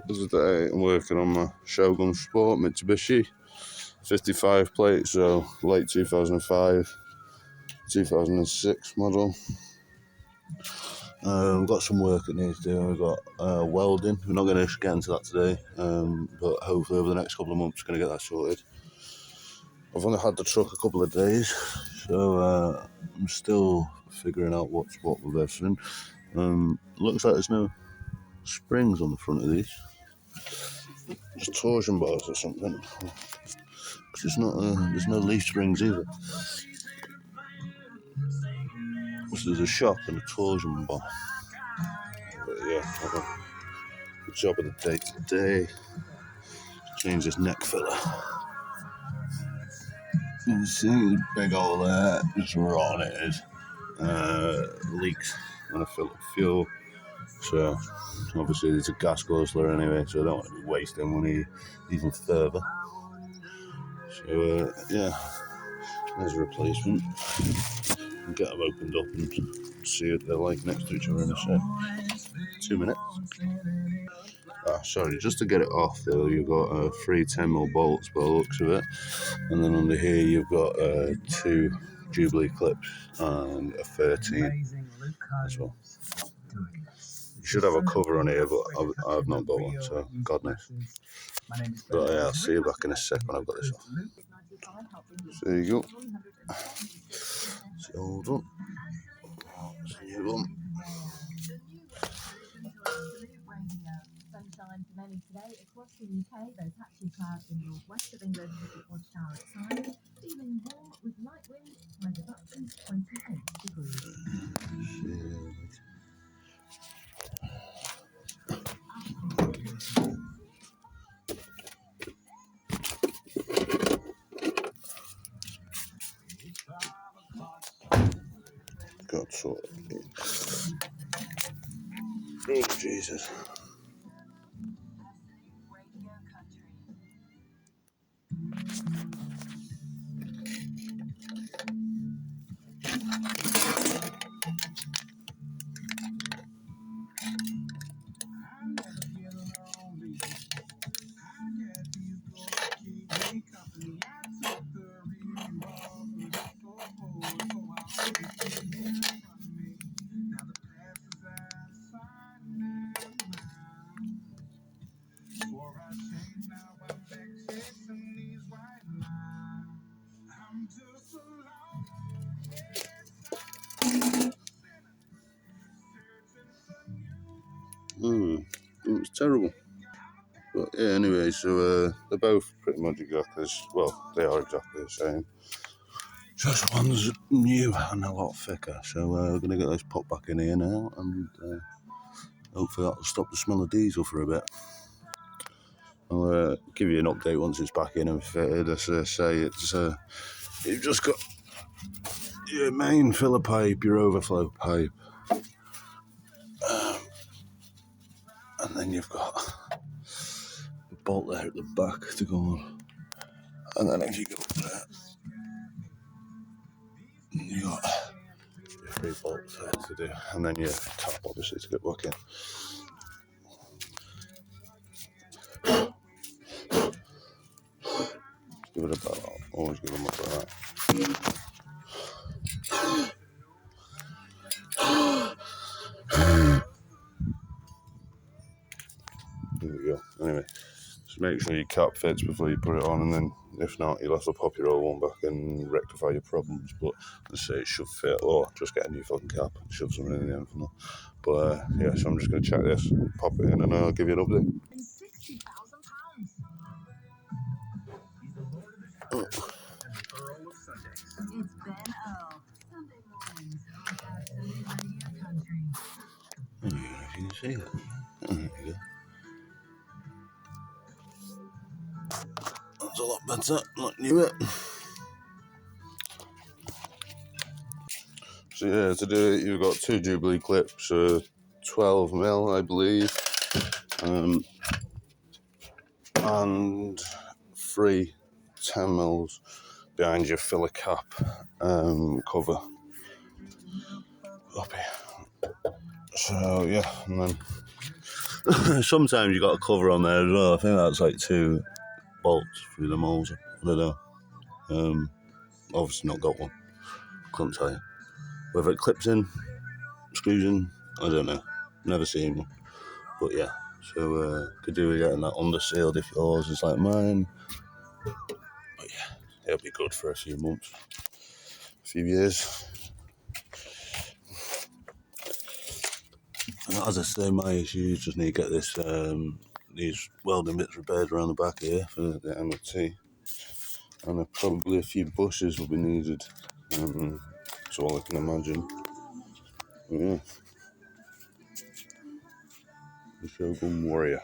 Today I'm working on my Shogun Sport Mitsubishi 55 plate, so late 2005, 2006 model. Got some work it needs doing. We've got welding. We're not going to get into that today, but hopefully over the next couple of months we're going to get that sorted. I've only had the truck a couple of days, so I'm still figuring out what's what with everything. Looks like there's no springs on the front of these. Just torsion bars or something. Because it's not. There's no leaf springs either. So there's a shock and a torsion bar. But yeah, good job of the day today. Change this neck filler. You can see the big hole there. Just rotten it is. Leaks when I fill up fuel. So obviously there's a gas guzzler anyway, so I don't want to be wasting money even further. So yeah, there's a replacement. Get them opened up and see what they're like next to each other in a sec. 2 minutes. Sorry, just to get it off though, you've got 3 10mm bolts by the looks of it, and then under here you've got 2 Jubilee clips and a 13 as well. You should have a cover on here, but I've not got one, so God knows. But yeah, I'll see you back in a sec when I've got this off. So there you go. So hold on. New one. Sunshine for many today across the UK, though patchy clouds in the northwest of England with the odd shower at times. Feeling warm with light wind, highs of up to 28 degrees. God, so. Oh, Jesus. It was terrible. But yeah, anyway, so they're both pretty much exactly they are exactly the same. Just one's new and a lot thicker, so we're going to get those popped back in here now, and hopefully that'll stop the smell of diesel for a bit. I'll give you an update once it's back in and fitted. As I say, you've just got your main filler pipe, your overflow pipe, and then you've got a bolt there at the back to go on, and then if you go there, you got your 3 bolts there to do, and then your top obviously to get back in. Give it a bell. Always give them a bell. There we go. Anyway, just make sure your cap fits before you put it on, and then if not, you'll have to pop your old one back and rectify your problems. But let's say it should fit, or just get a new fucking cap and shove something in the end for now. But yeah, so I'm just going to check this, pop it in, and I'll give you an update. Oh. If you can see that. There you go. That's a lot better, like knew it. So yeah, to do it, you've got 2 Jubilee clips, 12mm, I believe, and 3 10mm behind your filler cap cover up here. So yeah, and then Sometimes you got a cover on there as well. I think that's like 2 bolts through the moles. I don't know. Obviously not got one. Couldn't tell you. Whether it clips in, screws in, I don't know. Never seen one. But yeah, so could do with getting that undersealed if yours is like mine. But yeah, it'll be good for a few months, a few years. And as I say, my issues just need to get this these welding bits repaired around the back here for the MOT. And probably a few bushes will be needed. That's all I can imagine. But yeah. The Shogun Warrior.